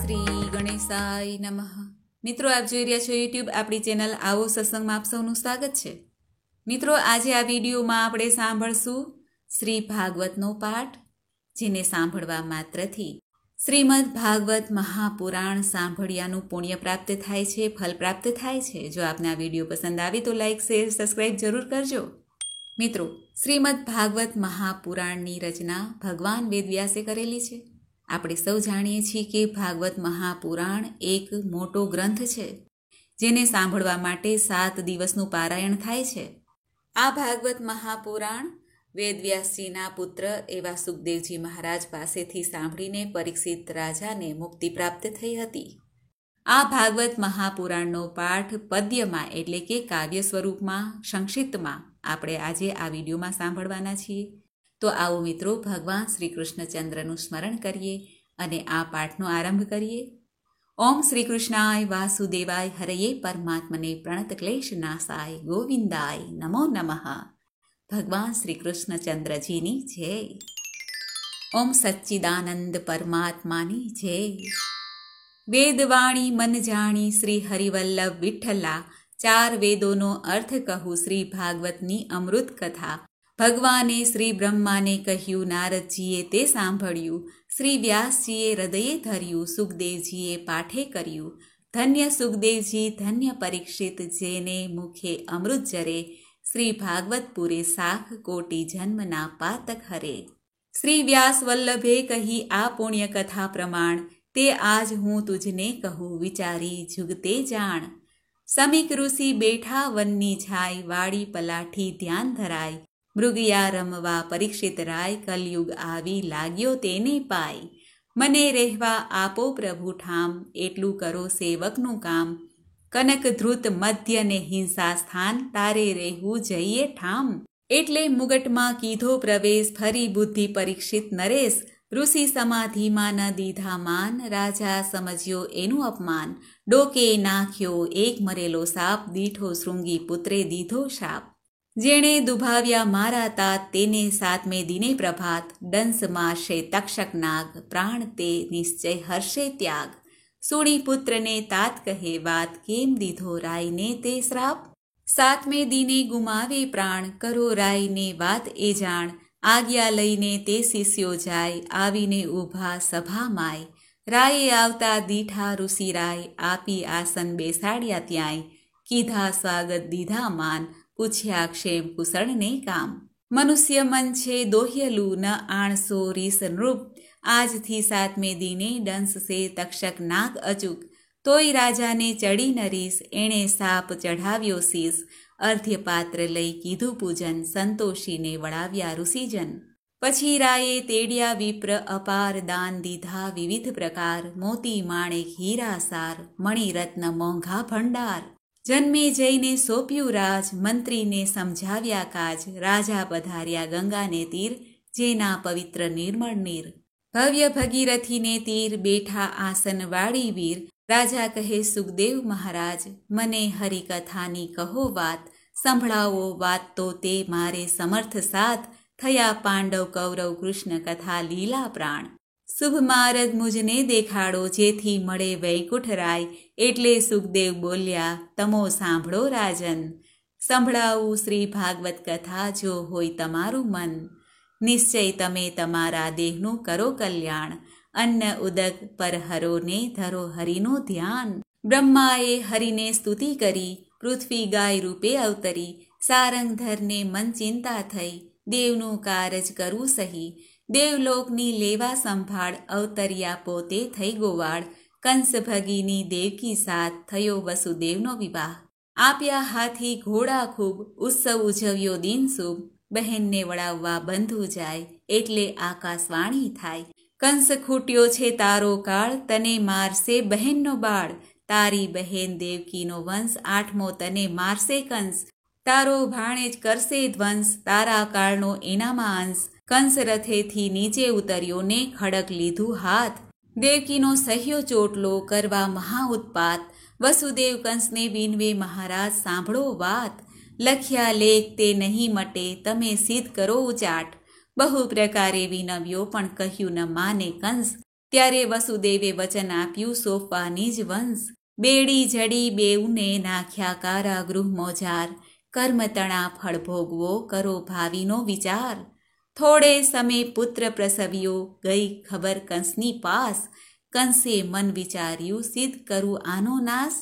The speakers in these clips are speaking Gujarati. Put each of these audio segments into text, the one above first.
શ્રી ગણેશાય નમઃ। મિત્રો, આપ જોઈ રહ્યા છો યુટ્યુબ આપણી ચેનલ આવો સત્સંગમાં આપ સૌનું સ્વાગત છે। મિત્રો, આજે આ વિડીયોમાં આપણે સાંભળશું શ્રી ભાગવતનો પાઠ, જેને સાંભળવા માત્રથી શ્રીમદ ભાગવત મહાપુરાણ સાંભળ્યાનું પુણ્ય પ્રાપ્ત થાય છે, ફલ પ્રાપ્ત થાય છે। જો આપને આ વિડીયો પસંદ આવે તો લાઇક, શેર, સબસ્ક્રાઇબ જરૂર કરજો। મિત્રો, શ્રીમદ ભાગવત મહાપુરાણની રચના ભગવાન વેદવ્યાસે કરેલી છે। આપણે સૌ જાણીએ છીએ કે ભાગવત મહાપુરાણ એક મોટો ગ્રંથ છે, જેને સાંભળવા માટે 7 દિવસનું પારાયણ થાય છે। આ ભાગવત મહાપુરાણ વેદવ્યાસજીના પુત્ર એવા સુખદેવજી મહારાજ પાસેથી સાંભળીને પરીક્ષિત રાજાને મુક્તિ પ્રાપ્ત થઈ હતી। આ ભાગવત મહાપુરાણનો પાઠ પદ્યમાં એટલે કે કાવ્ય સ્વરૂપમાં સંક્ષિપ્તમાં આપણે આજે આ વિડીયોમાં સાંભળવાના છીએ। તો આવો મિત્રો, ભગવાન શ્રી કૃષ્ણચંદ્રનું સ્મરણ કરીએ અને આ પાઠનો આરંભ કરીએ। ઓમ શ્રી કૃષ્ણાય વાસુદેવાય હરયે પરમાત્મને પ્રણત ક્લેશ નાશાય ગોવિંદાય નમો નમઃ। ભગવાન શ્રી કૃષ્ણચંદ્રજીની જય। ઓમ સચ્ચિદાનંદ પરમાત્માની જય। વેદવાણી મન જાણી શ્રી હરિવલ્લભ વિઠ્ઠલા, 4 વેદોનો અર્થ કહું શ્રી ભાગવતની અમૃત કથા। ભગવાને શ્રી બ્રહ્માને કહ્યું, નારદજીએ તે સાંભળ્યું, શ્રી વ્યાસજીએ હૃદયે ધર્યું, સુખદેવજીએ પાઠે કર્યું। ધન્ય સુખદેવજી, ધન્ય પરીક્ષિત, જેને મુખે અમૃત જરે, શ્રી ભાગવત પુરે શાખ કોટી જન્મના પાતક હરે। શ્રી વ્યાસ વલ્લભે કહી આ પુણ્ય કથા પ્રમાણ, તે આજ હું તુજને કહું, વિચારી જુગતે જાણ। સમીક ઋષિ બેઠા વનની છાય, વાડી પલાઠી ધ્યાન ધરાય। મૃગયા રમવા પરીક્ષિત રાય, કલયુગ આવી લાગ્યો તેને પાય। મને રહેવા આપો પ્રભુ ઠામ, એટલું કરો સેવકનું કામ। કનક ધ્રુત મધ્ય ને હિંસા સ્થાન, તારે રહેવું જઈએ ઠામ। એટલે મુગટમાં કીધો પ્રવેશ, ફરી બુદ્ધિ પરીક્ષિત નરેશ। ઋષિ સમાધિમાં ન દીધા માન, રાજા સમજ્યો એનું અપમાન। ડોકે નાખ્યો એક મરેલો સાપ, દીઠો શૃંગી પુત્રે દીધો શાપ। જેણે દુભાવ્યા મારા તાત, તેને 7મે દિને પ્રભાત। દંશ મારશે તક્ષક નાગ, પ્રાણ તે નિશ્ચય હર્ષે ત્યાગ। સુણી પુત્રને તાત કહે વાત, કેમ દીધો રાયને તે શ્રાપ। 7મે દિને ગુમાવે પ્રાણ, કરો રાયને વાત એ જાણ। આજ્ઞા લઈને તે શિષ્યો જાય, આવીને ઊભા સભામાય। રાયે આવતા દીઠા ઋષિ રાય, આપી આસન બેસાડ્યા ત્યાંય। કીધા સ્વાગત દીધા માન, પૂછ્યા ક્ષેમ કુશળને કામ। મનુષ્ય મન છે દોહ્યલું, ન આણસો રીસ નૃપ। આજથી 7મે દિને દંશશે તક્ષક નાગ અચૂક। તોય રાજાને ચડી ન રીસ, એણે સાપ ચઢાવ્યો શીશ। અર્ધ્યપાત્ર લઈ કીધું પૂજન, સંતોષીને વળાવ્યા ઋષિજન। પછી રાયે તેડ્યા વિપ્ર, અપાર દાન દીધા વિવિધ પ્રકાર। મોતી માણેક હીરા સાર, મણિરત્ન મોંઘા ભંડાર। જન્મે જઈને સોંપ્યું રાજ, મંત્રીને સમજાવ્યા કાજ। રાજા પધાર્યા ગંગાને તીર, જેના પવિત્ર નિર્મળ નીર। ભવ્ય ભગીરથીને તીર, બેઠા આસન વાળી વીર। રાજા કહે સુખદેવ મહારાજ, મને હરિકથાની કહો વાત। સંભળાવો વાત તો તે મારે સમર્થ સાથ। થયા પાંડવ કૌરવ કૃષ્ણ કથા લીલા પ્રાણ। શુભ માર્ગ મુજને દેખાડો, જેથી મળે વૈકુંઠ રાય। એટલે સુખદેવ બોલ્યા, તમો સાંભળો રાજન। સંભળાવું શ્રી ભાગવત કથા, જો હોય તમારું મન। નિશ્ચય તમે તમારા દેહનું કરો કલ્યાણ। અન્ન ઉદક પર હરોને, ધરો હરિનું ધ્યાન। બ્રહ્માએ હરિને સ્તુતિ કરી, પૃથ્વી ગાય રૂપે અવતરી। સારંગધરને મન ચિંતા થઈ, દેવનું કારજ કરવું સહી। દેવલોકની લેવા સંભાળ, અવતર્યા પોતે થઈ ગોવાળ। કંસ ભગીની દેવકી સાથ, થયો વસુદેવનો વિવાહ। આપ્યા હાથી ઘોડા ખૂબ, ઉત્સવ ઉજવ્યો દિન શુભ। બહેનને વળાવવા બંધુ જાય, એટલે આકાશવાણી થાય। કંસ ખૂટ્યો છે તારો કાળ, તને મારશે બહેનનો બાળ। તારી બહેન દેવકીનો વંશ, 8મો તને મારશે કંસ। તારો ભાણેજ કરશે ધ્વંસ, તારા કાળનો એનામાં અંશ। કંસ રથેથી નીચે ઉતર્યો ને, ખડક લીધું હાથ। દેવકીનો સહ્યો ચોટલો, કરવા મહા ઉત્પાત। વસુદેવ કંસને વિનવે, મહારાજ સાંભળો વાત। લખ્યા લેખ તે નહીં મટે, તમે સિદ્ધ કરો ઉચાટ। બહુ પ્રકારે વિનવ્યો, પણ કહ્યું ન માને કંસ। ત્યારે વસુદેવે વચન આપ્યું સોંપવાની જ વંશ, બેડી જડી બેઉને નાખ્યા કારાગૃહ મોજાર, કર્મ તણા ફળ ભોગવો કરો ભાવિનો વિચાર. થોડે સમય પુત્ર પ્રસવ્યો ગઈ ખબર કંસની પાસ, કંસે મન વિચાર્યું સિદ્ધ કરું આનો નાશ.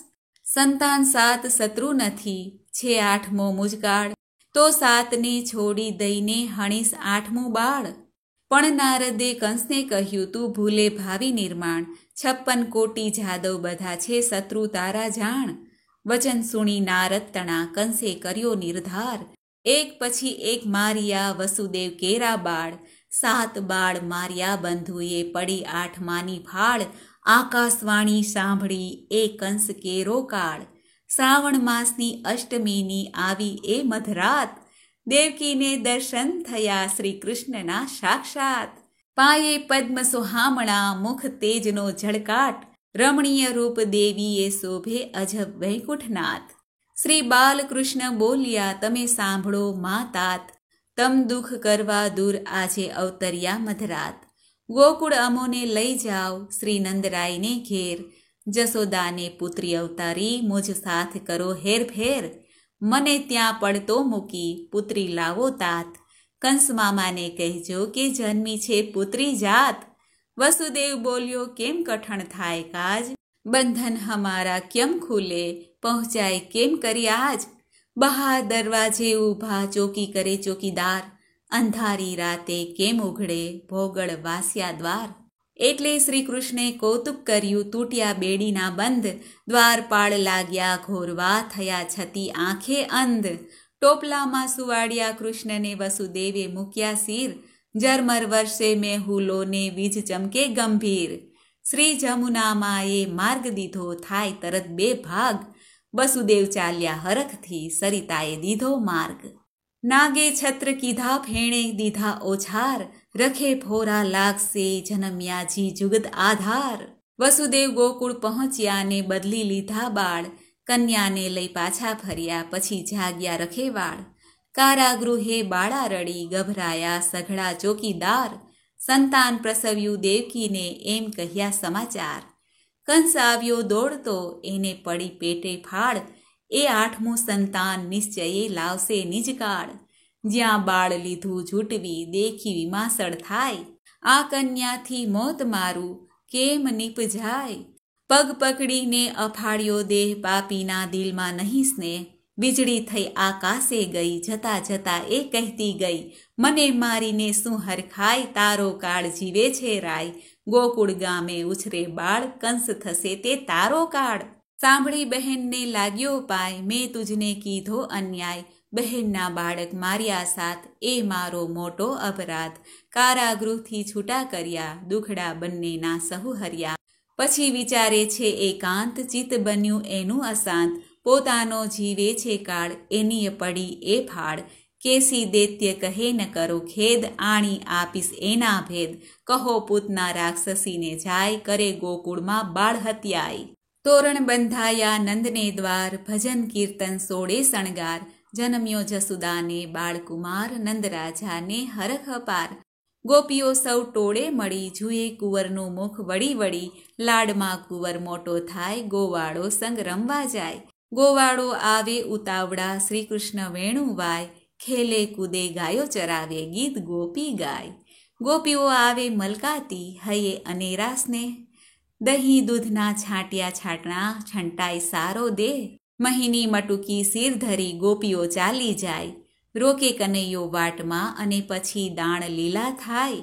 સંતાન 7 શત્રુ નથી છે 8મો મુજગાળ, તો 7ને છોડી દઈને હણીશ 8મું બાળ. પણ નારદે કંસને કહ્યું તું ભૂલે ભાવિ નિર્માણ, 56 કોટી જાદવ બધા છે શત્રુ તારા જાણ. વચન સુણી નારદ તણા કંસે કર્યો નિર્ધાર, એક પછી એક માર્યા વસુદેવ કેરા બાળ. 7 બાળ માર્યા બંધુએ પડી 8માની ફાળ, આકાશવાણી સાંભળી એ કંસ કેરો કાળ. શ્રાવણ માસની અષ્ટમીની આવી એ મધરાત, દેવકીને દર્શન થયા શ્રી કૃષ્ણના સાક્ષાત. પાયે પદ્મ સુહામણા મુખ તેજનો ઝળકાટ, રમણીય રૂપ દેવીએ શોભે અજબ વૈકુંઠનાથ. શ્રી બાલકૃષ્ણ બોલ્યા તમે સાંભળો મા તાત, તમ દુઃખ કરવા દૂર આજે અવતર્યા મધરાત. ગોકુળ અમોને લઈ જાઓ શ્રી નંદરાયને ઘેર, જસોદાને પુત્રી અવતારી મુજ સાથ કરો હેરફેર. મને ત્યાં પડતો મૂકી પુત્રી લાવો તાત, કંસ મામાને કહેજો કે જન્મી છે પુત્રી જાત. વસુદેવ બોલ્યો કેમ કઠણ થાય કાજ, બંધન હમારા કેમ ખુલે પહોંચાય કેમ કરી આજ. બહાર દરવાજે ઊભા ચોકી કરે ચોકીદાર, અંધારી રાતે કેમ ઉઘડે ભોગળ વાસ્યા દ્વાર. એટલે શ્રી કૃષ્ણે કૌતુક કર્યું તૂટ્યા બેડીના બંધ, દ્વારપાળ લાગ્યા ઘોરવા થયા છતી આંખે અંધ. ટોપલામાં સુવાડ્યા કૃષ્ણને વસુદેવે મૂક્યા શિર, ઝરમર વર્ષે મેહુલોને વીજ ચમકે ગંભીર. શ્રી જમુનામાં એ માર્ગ દીધો થાય તરત 2 ભાગ, વસુદેવ ચાલ્યા હરખથી સરિતાએ દીધો માર્ગ. નાગે છત્ર કીધા ફેણે દીધા ઓછાર, રખે ફોરા લાગશે જનમ્યાજી જુગત આધાર. વસુદેવ ગોકુળ પહોંચ્યા ને બદલી લીધા બાળ, કન્યાને લઈ પાછા ફર્યા પછી જાગ્યા રખેવાળ. કારાગૃહે બાળા રડી ગભરાયા સઘળા ચોકીદાર, સંતાન પ્રસવ્યું દેવકીને એમ કહ્યા સમાચાર. કંસ આવ્યો દોડતો એને પડી પેટે ફાળ, એ 8મું સંતાન નિશ્ચયે લાવશે નિજકાળ. જ્યાં બાળ લીધું જૂટવી દેખી વિમાસળ થાય, આ કન્યાથી મોત મારું કેમ નીપજાય. પગ પકડીને અફાળ્યો દેહ પાપીના દિલમાં નહીં સ્નેહ, વીજળી થઈ આકાશે ગઈ જતા જતા એ કહેતી ગઈ, મને મારીને શું હરખાય તારો કાળ જીવે છે રાય. ગોકુળ ગામે ઉછરે બાળ કંસ થશે તે તારો કાળ. સાંભળી બહેનને લાગ્યો પાય મેં તુજને કીધો અન્યાય, બહેનના બાળક માર્યા 7 એ મારો મોટો અપરાધ. કારાગૃહથી છૂટા કર્યા દુખડા બંનેના સહુ હર્યા, પછી વિચારે છે એકાંત ચિત્ત બન્યું એનું અશાંત. પોતાનો જીવે છે કાળ એની પડી એ ફાળ, કેસી દૈત્ય કહે ન કરો ખેદ આણી આપીશ એના ભેદ. કહો પૂતના રાક્ષસીને જાય કરે ગોકુળમાં બાળ હત્યાય. તોરણ બંધાયા નંદને દ્વાર, ભજન કીર્તન સોળે શણગાર. જન્મ્યો જસુદાને બાળકુમાર, નંદરાજાને હરખ અપાર. ગોપીઓ સૌ ટોળે મળી જુએ કુંવરનું મુખ વળી વળી, લાડમાં કુંવર મોટો થાય ગોવાળો સંગ રમવા જાય. ગોવાળો આવે ઉતાવળા શ્રી કૃષ્ણ વેણું વાય, ખેલે કૂદે ગાયો ચરાવે ગીત ગોપી ગાય. ગોપીઓ આવે મલકાતી હૈયે અનેરા સ્નેહ, દહીં દૂધના છાંટ્યા છાંટણા છંટાઈ સારો દેહ. મહિની મટુકી સિર ધરી ગોપીઓ ચાલી જાય, રોકે કનૈયો વાટમાં અને પછી દાણ લીલા થાય.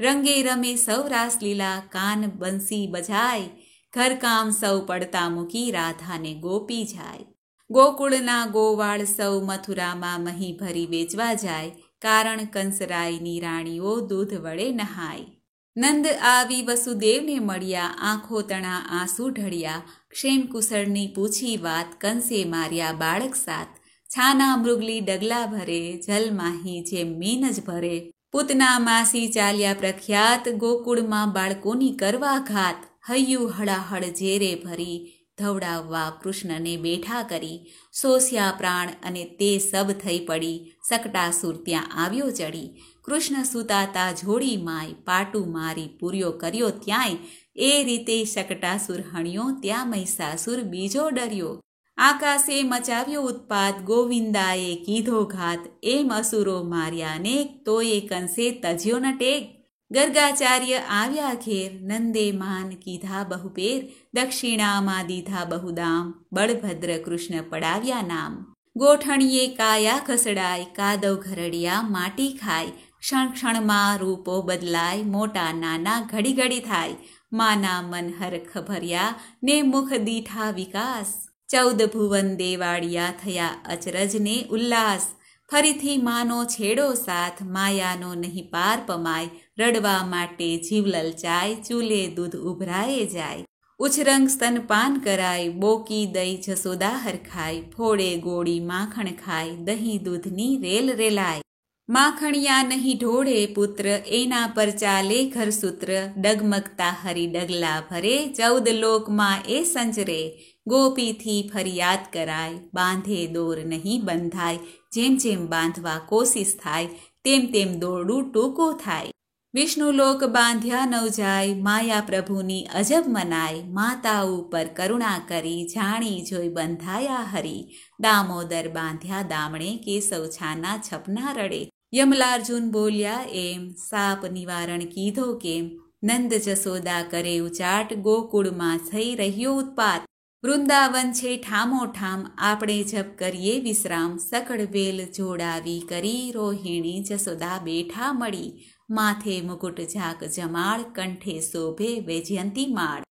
રંગે રમે સૌ રાસલીલા કાન બંસી બજાય, ઘરકામ સૌ પડતા મૂકી રાધાને ગોપી જાય. ગોકુળના ગોવાળ સૌ મથુરામાં મહી ભરી વેચવા જાય, કારણ કંસરાયની રાણીઓ દૂધ વડે નહાય. નંદ આવી વસુદેવને મળ્યા આંખો તણા આંસુ ઢળ્યા, ક્ષેમ કુશળની પૂછી વાત કંસે માર્યા બાળક 7. છાના મૃગલી ડગલા ભરે જલમાહી જેમ મીન જ ભરે, પૂતના માસી ચાલ્યા પ્રખ્યાત ગોકુળમાં બાળકોની કરવા ઘાત. હૈયું હળાહળ ઝેરે ભરી ધવડાવવા કૃષ્ણને બેઠા કરી, સોસ્યા પ્રાણ અને તે સબ થઈ પડી, શકટાસુર ત્યાં આવ્યો ચડી. કૃષ્ણ સુતાતા જોડી માય, પાટું મારી પૂર્યો કર્યો ત્યાંય, એ રીતે શકટાસુર હણ્યો, ત્યાં મહિષાસુર બીજો ડર્યો. આકાશે મચાવ્યો ઉત્પાત, ગોવિંદાએ કીધો ઘાત, એમ અસુરો માર્યા અનેક, તોય કંસે તજ્યો ન ટેક. ગર્ગાચાર્ય આવ્યા ઘેર, નંદે માન કીધા બહુપેર, દક્ષિણામાં દીધા બહુદામ, બળભદ્ર કૃષ્ણ પડાવ્યા નામ. ગોઠણીએ કાયા ખસડાય, કાદવ ઘરડિયા માટી ખાય, ક્ષણ ક્ષણમાં રૂપો બદલાય, મોટા નાના ઘડી ઘડી થાય. માના મન હરખ ભર્યા ને મુખ દીઠા વિકાસ, 14 ભુવન દેવાળિયા થયા અચરજને ઉલ્લાસ. ફરીથી માનો છેડો સાથ, માયાનો નહીં પાર પમાય, રડવા માટે જીવ લલચાય, ચૂલે દૂધ ઉભરાએ જાય. ઉછરંગ સ્તનપાન કરાય, બોકી દઈ જસોદા હરખાય, ફોડે ગોળી માખણ ખાય, દહીં દૂધની રેલ રેલાય. માખણિયા નહીં ઢોળે પુત્ર, એના પર ચાલે ઘરસૂત્ર, ડગમગતા હરી ડગલા ભરે, 14 લોકમાં એ સંચરે. ગોપીથી ફરિયાદ કરાય, બાંધે દોર નહીં બંધાય, જેમ જેમ બાંધવા કોશિશ થાય, તેમ તેમ દોરડું ટૂંકું થાય. વિષ્ણુલોક બાંધ્યા નવ જાય, માયા પ્રભુની અજબ મનાય, માતા ઉપર કરુણા કરી, જાણી જોઈ બંધાયા હરી. દામોદર બાંધ્યા દામણે, કેશવ છાના છપના રડે. યમલાર્જુન બોલ્યા એમ, સાપ નિવારણ કીધો કેમ, નંદ જસોદા કરે ઉચાટ, ગોકુળમાં થઈ રહ્યો ઉત્પાત. વૃંદાવન છે ઠામો ઠામ, આપણે જપ કરીએ વિશ્રામ, સકળ વેલ જોડાવી કરી, રોહિણી જસોદા બેઠા મળી. માથે મુકુટ ઝાક જમાળ, કંઠે શોભે વૈજયંતી માળ.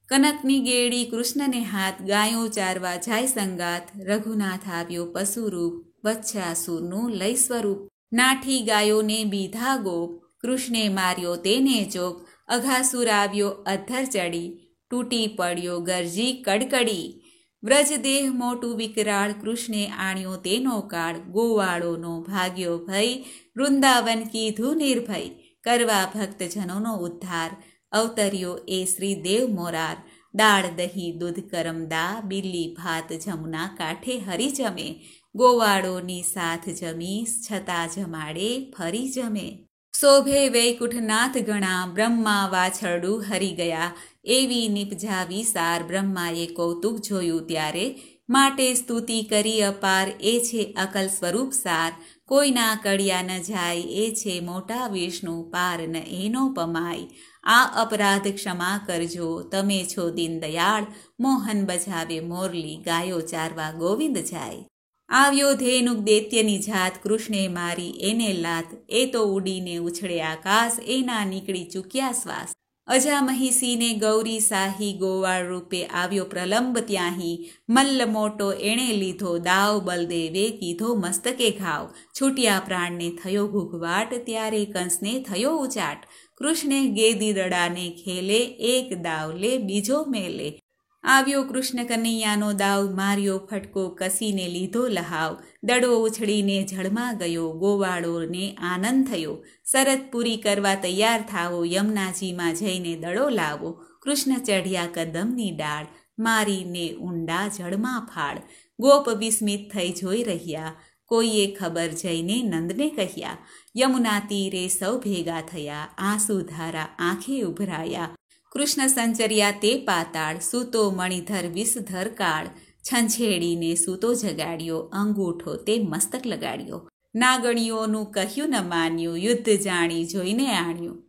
કનકની ગેડી કૃષ્ણને હાથ, ગાયો ચારવા જાય સંગાત, રઘુનાથ આવ્યો પશુરૂપ, વત્સાસુરનું લઈ સ્વરૂપ. નાઠી ગાયોને બીધા ગોપ, કૃષ્ણે માર્યો તેને ચોક, અઘાસુર આવ્યો અધ્ધર ચડી, તૂટી પડ્યો ગરજી કડકડી. વ્રજદેહ મોટું વિકરાળ, કૃષ્ણે આણ્યો તેનો કાળ, ગોવાળોનો ભાગ્યો ભય, વૃંદાવન કીધું નિર્ભય. કરવા ભક્તજનોનો ઉદ્ધાર, અવતર્યો એ શ્રી દેવ મોરાર. દાળ દહીં દૂધ કરમદા, બિલ્લી ભાત જમુના કાંઠે હરી જમે, ગોવાળોની સાથ જમી, છતાં જમાડે ફરી જમે. શોભે વૈકુંઠનાથ ગણા, બ્રહ્મા વાછરડું હરી ગયા, એવી નિપજાવી સાર, બ્રહ્માએ કૌતુક જોયું ત્યારે, માટે સ્તુતિ કરી અપાર, એ છે અકલ સ્વરૂપ સાર. કોઈના કડિયા ન જાય, એ છે મોટા વિષ્ણુ, પાર ન એનો પમાય. આ અપરાધ ક્ષમા કરજો, તમે છો દીનદયાળ, મોહન બજાવે મોરલી, ગાયો ચારવા ગોવિંદ જાય. આવ્યો ધેનુક દૈત્યની જાત, કૃષ્ણે મારી એને લાત, એ તો ઉડીને ઉછળે આકાશ, એના નીકળી ચૂક્યા શ્વાસ. અજામહિષીને ગૌરી સાહી, ગોવાળ રૂપે આવ્યો પ્રલંબ ત્યાંહી, મલ્લ મોટો એણે લીધો દાવ, બલદેવે કીધો મસ્તકે ઘાવ. છૂટ્યા પ્રાણને થયો ઘૂઘવાટ, ત્યારે કંસને થયો ઉચાટ. કૃષ્ણે ગેદી દડાને ખેલે, એક દાવ લે બીજો મેલે. આવ્યો કૃષ્ણ કનૈયાનો દાવ, માર્યો ફટકો કસીને લીધો લહાવ. દડો ઉછળીને જળમાં ગયો, ગોવાળોને આનંદ થયો. શરત પૂરી કરવા તૈયાર થાવો, યમુનાજીમાં જઈને દડો લાવો. કૃષ્ણ ચઢ્યા કદમની ડાળ, મારીને ઊંડા જળમાં ફાળ. ગોપ વિસ્મિત થઈ જોઈ રહ્યા, કોઈએ ખબર જઈને નંદને કહ્યા. યમુના તીરે સૌ ભેગા થયા, આંસુધારા આંખે ઉભરાયા. કૃષ્ણ સંચર્યા તે પાતાળ, સૂતો મણિધર વિષધર કાળ. છંછેડીને સૂતો જગાડ્યો, અંગૂઠો તે મસ્તક લગાડ્યો. નાગણીઓનું કહ્યું ન માન્યું, યુદ્ધ જાણી જોઈને આણ્યું.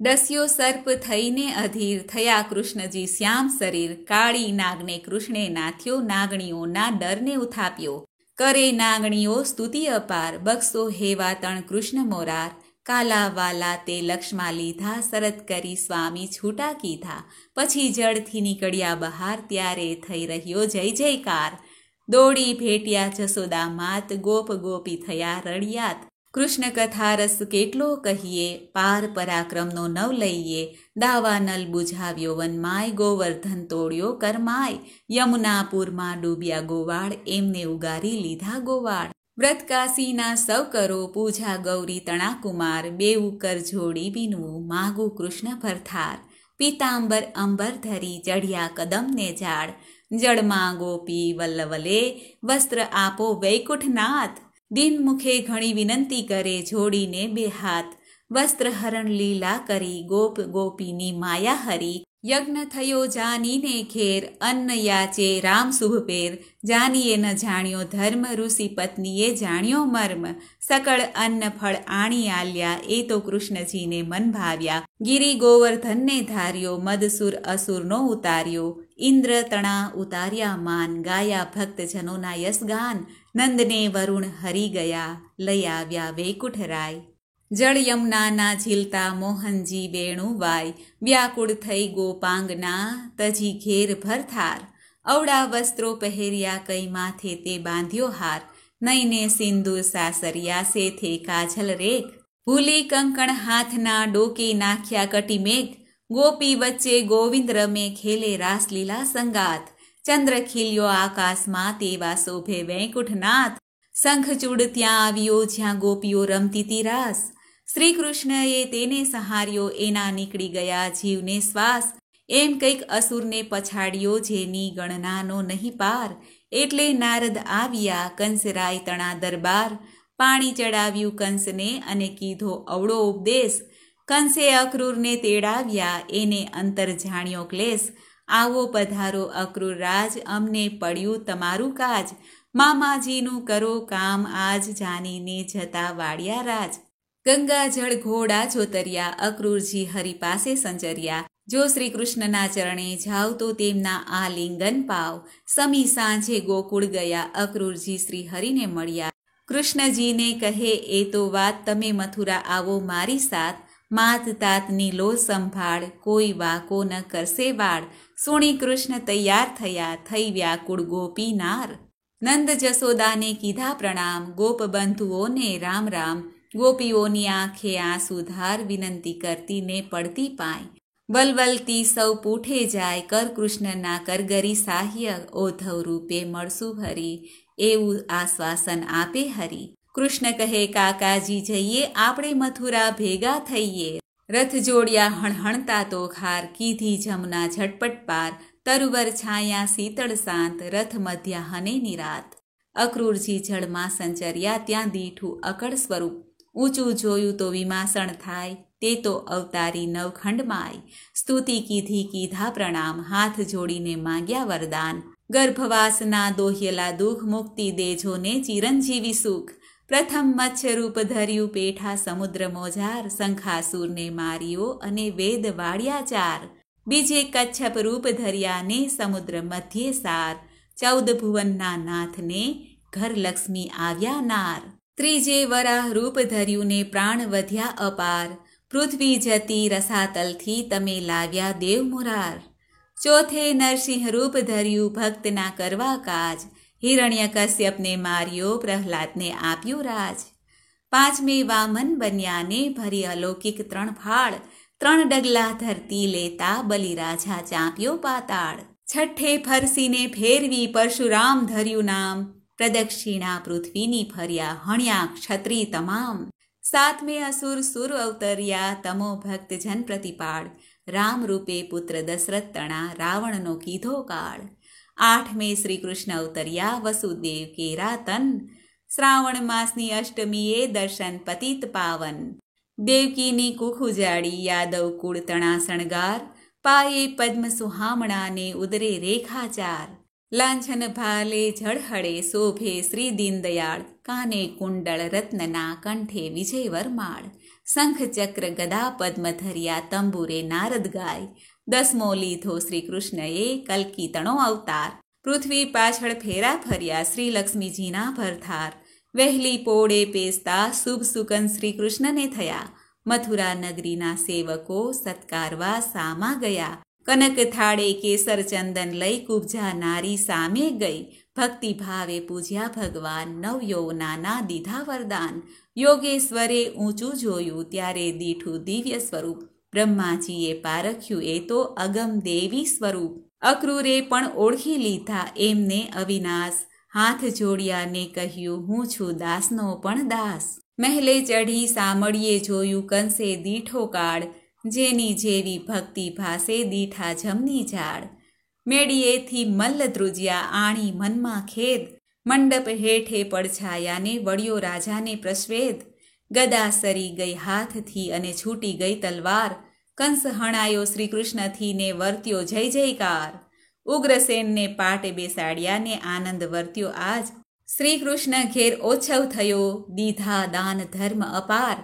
ડસ્યો સર્પ થઈને અધીર, થયા કૃષ્ણજી શ્યામ શરીર. કાળી નાગને કૃષ્ણે નાથ્યો, નાગણીઓના ડરને ઉથાપ્યો. કરે નાગણીઓ સ્તુતિ અપાર, બક્ષો હેવા તણ કૃષ્ણ મોરાર. કાલા વાલા તે લક્ષમાં લીધા, શરત કરી સ્વામી છૂટા કીધા. પછી જળથી નીકળ્યા બહાર, ત્યારે થઈ રહ્યો જય જયકાર. દોડી ભેટ્યા જસોદા માત, ગોપ ગોપી થયા રળિયાત. કૃષ્ણ કથા રસ કેટલો કહીએ, પાર પરાક્રમનો નવ લઈએ. દાવાનલ બુઝાવ્યો વનમાય, ગોવર્ધન તોડ્યો કરમાય. યમુનાપુરમાં ડૂબ્યા ગોવાળ, એમને ઉગારી લીધા ગોવાળ. વ્રતકાશીના સૌ કરો પૂજા, ગૌરી તણા કુમાર. બેઉ કર જોડી બીનવું, માગું કૃષ્ણ ભરથાર. પીતાંબર અંબર ધરી, ચઢ્યા કદમને ઝાડ. જળમાં ગોપી વલ્લવલે વસ્ત્ર આપો વૈકુંઠનાથ. દિનમુખે ઘણી વિનંતી કરે જોડીને બે હાથ. વસ્ત્ર હરણ લીલા કરી ગોપ ગોપીની માયા હરી. યજ્ઞ થયો જાનીને ઘેર અન્ન યાચે રામ શુભ પેર. જાનીએ ન જાણ્યો ધર્મ ઋષિ પત્નીએ જાણ્યો મર્મ. સકળ અન્ન ફળ આણી આલ્યા એ તો કૃષ્ણજીને મન ભાવ્યા. ગિરી ગોવર્ધનને ધાર્યો મદસુર અસુરનો ઉતાર્યો. ઇન્દ્ર તણા ઉતાર્યા માન ગાયા ભક્તજનોના યશગાન. નંદને વરુણ હરી ગયા લઈ આવ્યા વૈકુંઠરાય. જળ યમુનાના ઝીલતા મોહનજી વેણુ વાય. વ્યાકુળ થઈ ગોપાંગના તજી ઘેર ભરથાર. અવળા વસ્ત્રો પહેર્યા કઈ માથે તે બાંધ્યો હાર. નયને સિંદૂર સાસરિયા સેથે કાજલ રેખ. ભૂલી કંકણ હાથના ડોકે નાખ્યા કટીમેઘ. ગોપી વચ્ચે ગોવિંદ રમે ખેલે રાસલીલા સંગાત. ચંદ્ર ખીલ્યો આકાશમાં તેવા શોભે વૈકુંઠનાથ. શંખચૂડ ત્યાં આવ્યો જ્યાં ગોપીઓ રમતી તી રાસ. શ્રી કૃષ્ણએ તેને સહાર્યો એના નીકળી ગયા જીવને શ્વાસ. એમ કંઈક અસુરને પછાડ્યો જેની ગણનાનો નહીં પાર. એટલે નારદ આવ્યા કંસરાય તણા દરબાર. પાણી ચડાવ્યું કંસને અને કીધો અવળો ઉપદેશ. કંસે અક્રૂરને તેડાવ્યા એને અંતર જાણ્યો ક્લેશ. આવો પધારો અક્રૂર રાજ અમને પડ્યું તમારું કાજ. મામાજીનું કરો કામ આજ જાનીને જતા વાળ્યા રાજ. ગંગાજળ ઘોડા જોતર્યા અક્રૂરજી હરિ પાસે સંચર્યા. જો શ્રી કૃષ્ણના ચરણે જાવ તો તેમના આલિંગન પાવ. સમી સાંજે ગોકુળ ગયા અક્રૂરજી શ્રી હરિને મળ્યા. કૃષ્ણજીને કહે એ તો વાત તમે મથુરા આવો મારી સાથ. માત તાતની લો સંભાળ કોઈ વાકો ન કરશે વાળ. સુણી કૃષ્ણ તૈયાર થયા થઈ વ્યાકુળ ગોપી નાર. નંદ જસોદાને કીધા પ્રણામ ગોપ બંધુઓને રામ રામ. ગોપીઓની આંખે આંસુ ધાર વિનંતી કરતી ને પડતી પાય. વલવલતી સૌ પૂઠે જાય કર કૃષ્ણના કરગરી સાહ્ય. ઓધવ રૂપે મળશું હરી એવું આશ્વાસન આપે હરી. કૃષ્ણ કહે કાકાજી જઈએ આપણે મથુરા ભેગા થઈએ. રથ જોડ્યા હણહણતા તો ખાર કીધી જમુના ઝટપટ પાર. તરુવર છાયા શીતળ શાંત રથ મધ્યા હને નિરાત. અક્રૂરજી જળમાં સંચર્યા ત્યાં દીઠું અકળ સ્વરૂપ. ઊંચું જોયું તો વિમાસણ થાય તે તો અવતારી નવખંડમાય. સ્તુતિ કીધી કીધા પ્રણામ હાથ જોડીને માંગ્યા વરદાન. ગર્ભવાસના દોહ્યલા દુઃખ મુક્તિ દેજો ને ચિરંજીવી સુખ. પ્રથમ મત્સ્ય રૂપ ધર્યું પેઠા સમુદ્ર મોજાર. શંખાસુરને માર્યો અને વેદ વાળ્યા ચાર. બીજે કચ્છપ રૂપ ધર્યા ને સમુદ્ર મધ્યે સાર. 14 ભુવનના નાથને ઘર લક્ષ્મી આવ્યા નાર. ત્રીજે વરાહ રૂપ ધર્યું ને પ્રાણ વધ્યા અપાર. પૃથ્વી જતી રસાતલથી તમે લાવ્યા દેવ મુરાર. ચોથે નરસિંહ રૂપ ધર્યું ભક્તના કરવા કાજ. હિરણ્ય કશ્યપને માર્યો પ્રહલાદને આપ્યું રાજ. પાંચમે વામન બન્યા ને ભરી અલૌકિક 3 ફાળ. 3 ડગલા ધરતી લેતા બલિરાજા ચાંપ્યો પાતાળ. છઠ્ઠે ફરસીને ફેરવી પરશુરામ ધર્યું નામ. પ્રદક્ષિણા પૃથ્વીની ફર્યા હણ્યા ક્ષત્રિય તમામ. સાતમે અસુર સુર અવતર્યા તમો ભક્તજન પ્રતિપાળ. રામ રૂપે પુત્ર દશરથ તણા રાવણનો કીધો કાળ. આઠમે શ્રી કૃષ્ણ અવતર્યા વસુદેવ કેરા તન. શ્રાવણ માસની અષ્ટમીએ દર્શન પતિત પાવન. દેવકીની કુખ ઉજાડી યાદવ કુળ તણા શણગાર. પાયે પદ્મ સુહામણાને ઉદરે રેખાચાર. લાંછન ભાલે ઝળહળે શોભે શ્રી દીનદયાળ. કાને કુંડળ રત્નના કંઠે વિજય વરમાળ. શંખ ચક્ર ગદા પદ્મ ધર્યા તંબુરે નારદ ગાય. 10મો લીધો શ્રી કૃષ્ણએ કલ્કી તણો અવતાર. પૃથ્વી પાછળ ફેરા ફર્યા શ્રી લક્ષ્મીજીના ભરથાર. વહેલી પોળે પેસતા શુભ સુકન શ્રી કૃષ્ણને થયા. મથુરા નગરીના સેવકો સત્કારવા સામા ગયા. કનક થાળે કેસર ચંદન લઈ કુબજા નારી સામે ગઈ. ભક્તિ ભાવે પૂજ્યા ભગવાન નવયૌવનાના દીધા વરદાન. યોગેશ્વરે ઊંચું જોયું ત્યારે દીઠું દિવ્ય સ્વરૂપ. બ્રહ્માજીએ પારખ્યું એ તો અગમ દેવી સ્વરૂપ. અક્રૂરે પણ ઓળખી લીધા એમને અવિનાશ. હાથ જોડ્યા ને કહ્યું હું છું દાસનો પણ દાસ. મહેલે ચઢી સામળીએ જોયું કંસે દીઠો કાળ. જેની જેવી ભક્તિ ભાસે દીઠા જમની ઝાડ. મેડીએથી મલ્લ ધ્રુજ્યા આણી મનમાં ખેદ, મંડપ હેઠે પડછાયાને વળ્યો રાજાને પ્રશ્વેદ, ગદા સરી ગઈ હાથથી અને છૂટી ગઈ તલવાર, કંસ હણાયો શ્રીકૃષ્ણથી ને વર્ત્યો જય જયકાર, ઉગ્રસેનને પાટે બેસાડ્યા ને આનંદ વર્ત્યો આજ, શ્રીકૃષ્ણ ઘેર ઓછવ થયો દીધા દાન ધર્મ અપાર,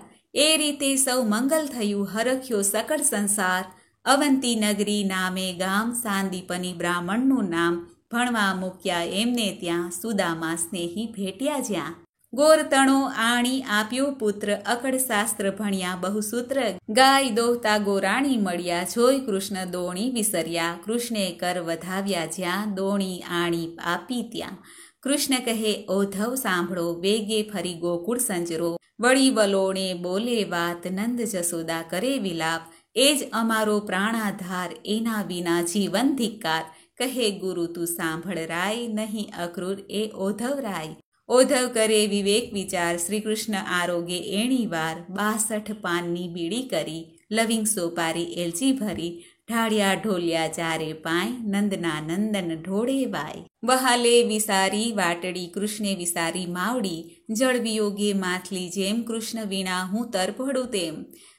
એ રીતે સૌ મંગલ થયું હરખ્યો સકળ સંસાર, અવંતી નગરી નામે ગામ સાંદીપની બ્રાહ્મણનું નામ, ભણવા મૂક્યા એમને ત્યાં સુદામા સ્નેહી ભેટ્યા જ્યાં, ગોરતણો આણી આપ્યો પુત્ર અકળ શાસ્ત્ર ભણ્યા બહુસૂત્ર, ગાય દોહતા ગોરાણી મળ્યા જોઈ કૃષ્ણ દોણી વિસર્યા, કૃષ્ણે કર વધાવ્યા જ્યાં દોણી આણી આપી ત્યાં, કૃષ્ણ કહે ઓધવ સાંભળો વેગે ફરી ગોકુળ સંજરો, વળી વલોણે બોલે વાત નંદ જસોદા કરે વિલાપ, એ જ અમારો પ્રાણાધાર એના વિના જીવન ધિક્કાર, કહે ગુરુ તું સાંભળ રાય નહીં અક્રૂર એ ઓધવ રાય, ઓધવ કરે વિવેક વિચાર શ્રીકૃષ્ણ આરોગે એણી વાર, 62 પાનની બીડી કરી લવિંગ સોપારી એલચી ભરી, ઢાળ્યા ઢોલ્યા ચારે પાય નંદના નંદન ઢોળે વાય, વહાલે વિસારી વાટડી કૃષ્ણે વિસારી માવડી, જળ વિયોગે માથલી જેમ કૃષ્ણ વિના હું તરફડું તેમ,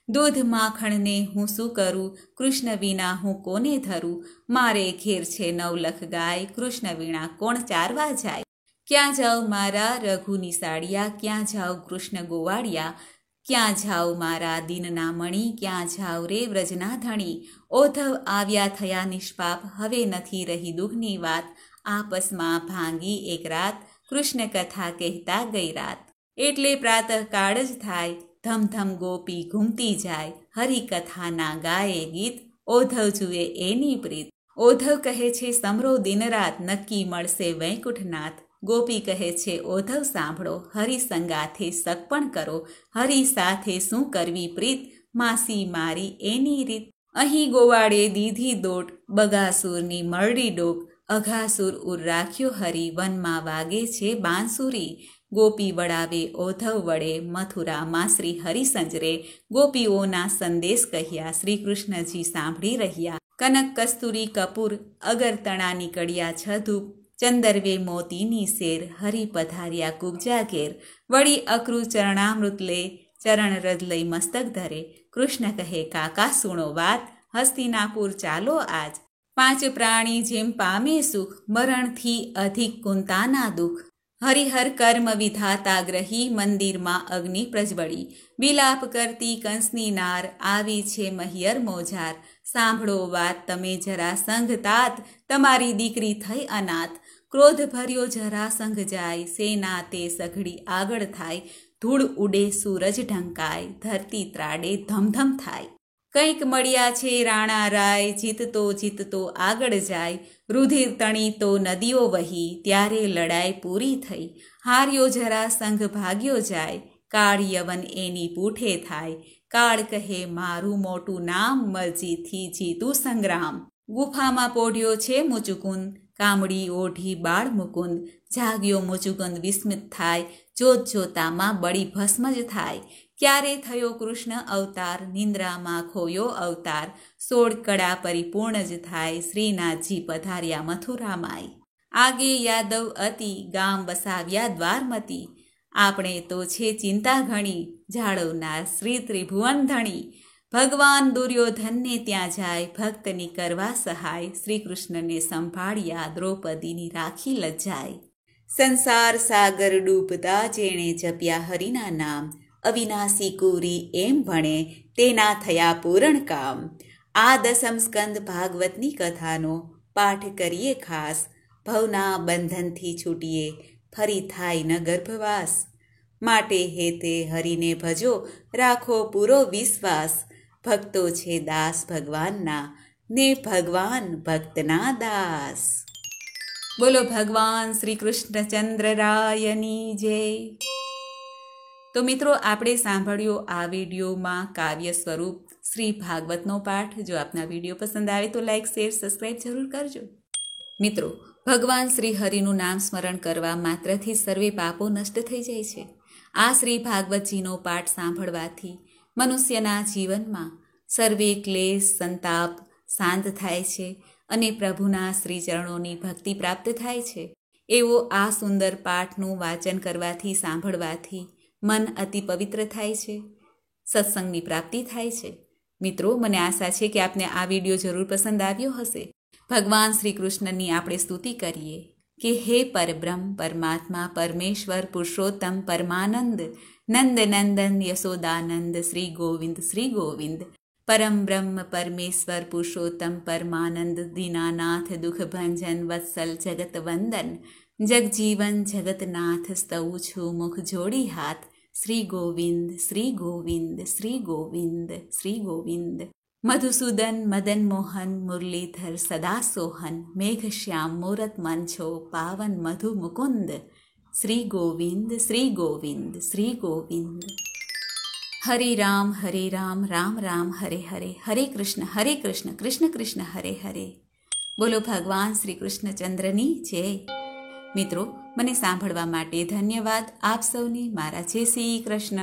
દૂધ માખણને હું શું કરું કૃષ્ણ વિના હું કોને ધરું, મારે ઘેર છે 9 લાખ ગાય કૃષ્ણ વિના કોણ ચારવા જાય, ક્યાં જાઉં મારા રઘુની સાડિયા ક્યાં જાઉં કૃષ્ણ ગોવાળિયા, ક્યાં જાઉં મારા દીનના મણી ક્યાં જાઉં રે વ્રજના ધણી, ઓધવ આવ્યા થયા નિષ્પાપ હવે નથી રહી દુઃખની વાત, આપસમાં ભાંગી એક રાત કૃષ્ણ કથા કહેતા ગઈ રાત, એટલે પ્રાતઃકાળ જ થાય ધમધમ ગોપી ઘૂમતી જાય, હરિકથાના ગાયે ગીત ઓધવ જુએ એની પ્રીત, ઓધવ કહે છે સમરો દિન રાત નક્કી મળશે વૈકુંઠનાથ, ગોપી કહે છે ઓધવ સાંભળો હરિ સંગાથે સગપણ કરો, હરિ સાથે શું કરવી પ્રીત માસી મારી એની રીત, અહીં ગોવાળે દીધી દોટ બગાસુરની મરડી ડોક, અઘાસુર ઉર રાખ્યો હરિ વનમાં વાગે છે બાંસુરી, ગોપી વડાવે ઓધવ વડે મથુરામાં શ્રી હરિ સંજરે, ગોપીઓના સંદેશ કહ્યા શ્રીકૃષ્ણજી સાંભળી રહ્યા, કનક કસ્તુરી કપૂર અગરતણા નીકળ્યા 6 ધૂપ, ચંદરવે મોતીની શેર હરિ પધાર્યા કુબજા ઘેર, વળી અક્રૂર ચરણામૃત લે ચરણ રજ લઈ મસ્તક ધરે, કૃષ્ણ કહે કાકા સુણો વાત હસ્તિનાપુર ચાલો આજ, 5 પ્રાણી જેમ પામે સુખ મરણથી અધિક કુંતાના દુઃખ, હરિહર કર્મ વિધાતા ગ્રહી મંદિરમાં અગ્નિ પ્રજ્વળી, વિલાપ કરતી કંસની નાર આવી છે મહિયર મોજાર, સાંભળો વાત તમે જરાસંઘ તાત તમારી દીકરી થઈ અનાથ, ક્રોધ ભર્યો જરાસંઘ જાય સેના તે સઘળી આગળ થાય, ધૂળ ઉડે સૂરજ ઢંકાય ધરતી ત્રાડે ધમધમ થાય, કંઈક મળ્યા છે રાણા રાય જીતતો જીતતો આગળ જાય, રુધિર તણી તો નદીઓ વહી ત્યારે લડાઈ પૂરી થઈ, હાર્યો જરાસંઘ ભાગ્યો જાય કાળ યવન એની પૂઠે થાય, કાળ કહે મારું મોટું નામ મરજીથી જીતું સંગ્રામ, ગુફામાં પોઢ્યો છે મુચુકુંદ કામડી ઓઢી બાળ મુકુંદ, જાગ્યો મુચુકુંદ વિસ્મિત થાય જોત જોતામાં બળી ભસ્મ જ થાય, ક્યારે થયો કૃષ્ણ અવતાર નિંદ્રામાં ખોયો અવતાર, 16 કળા પરિપૂર્ણ જ થાય શ્રીનાથજી પધાર્યા મથુરામાય, આગે યાદવ અતિ ગામ વસાવ્યા દ્વારમતી, આપણે તો છે ચિંતા ઘણી જાળવનાર શ્રી ત્રિભુવન ધણી, ભગવાન દુર્યોધનને ત્યાં જાય ભક્તની કરવા સહાય, શ્રીકૃષ્ણને સંભાળ્યા દ્રૌપદીની રાખી લજ્જાય, સંસાર સાગર ડૂબતા જેણે જપ્યા હરિના નામ, અવિનાશી કુરી એમ ભણે તેના થયા પૂરણ કામ, આ 10મ સ્કંદ ભાગવતની કથાનો પાઠ કરીએ ખાસ, ભવના બંધનથી છૂટીએ ફરી થાય ન ગર્ભવાસ, માટે હેતે હરિને ભજો રાખો પૂરો વિશ્વાસ, ભક્તો છે દાસ ભગવાનના ને ભગવાન ભક્તના દાસ, બોલો ભગવાન શ્રી કૃષ્ણચંદ્ર રાયની જય। તો મિત્રો આપણે સાંભળ્યો આ વિડીયોમાં કાવ્ય સ્વરૂપ શ્રી ભાગવતનો પાઠ। જો આપના વિડીયો પસંદ આવે તો લાઈક શેર સબસ્ક્રાઈબ જરૂર કરજો। મિત્રો ભગવાન શ્રી હરિનું નામ સ્મરણ કરવા માત્રથી સર્વે પાપો નષ્ટ થઈ જાય છે। આ શ્રી ભાગવતજીનો પાઠ સાંભળવાથી મનુષ્યના જીવનમાં સર્વે ક્લેશ સંતાપ શાંત થાય છે અને પ્રભુના શ્રીચરણોની ભક્તિ પ્રાપ્ત થાય છે. એવો આ સુંદર પાઠનું વાંચન કરવાથી, સાંભળવાથી મન અતિ પવિત્ર થાય છે, સત્સંગની પ્રાપ્તિ થાય છે. મિત્રો, મને આશા છે કે આપને આ વિડીયો જરૂર પસંદ આવ્યો હશે. ભગવાન શ્રી કૃષ્ણની આપણે સ્તુતિ કરીએ કે હે પરબ્રહ્મ, પરમાત્મા, પરમેશ્વર, પુરુષોત્તમ, પરમાનંદ, નંદ નંદન, યશોદાનંદ, શ્રી ગોવિંદ, શ્રી ગોવિંદ, પરમ બ્રહ્મ, પરમેશ્વર, પુરુષોત્તમ, પરમાનંદ, દીનાનાથ, દુઃખભંજન, વત્સલ, જગત વંદન, જગજીવન, જગતનાથ, સ્તવું છું મુખ જોડી હાથ, શ્રી ગોવિંદ, શ્રી ગોવિંદ, શ્રી ગોવિંદ, શ્રી ગોવિંદ. મધુસૂદન, મદન મોહન, મુરલીધર, સદા સોહન, મેઘશ્યામ, મૂરત મંછો, પાવન મધુ મુકુંદ, શ્રી ગોવિંદ, શ્રી ગોવિંદ, શ્રી ગોવિંદ. હરે રામ, રામ રામ, હરે હરે, હરે કૃષ્ણ, કૃષ્ણ કૃષ્ણ, હરે હરે. બોલો ભગવાન શ્રી કૃષ્ણચંદ્રની જય. મિત્રો, મને સાંભળવા માટે ધન્યવાદ. આપ સૌની મારા જય શ્રી કૃષ્ણ.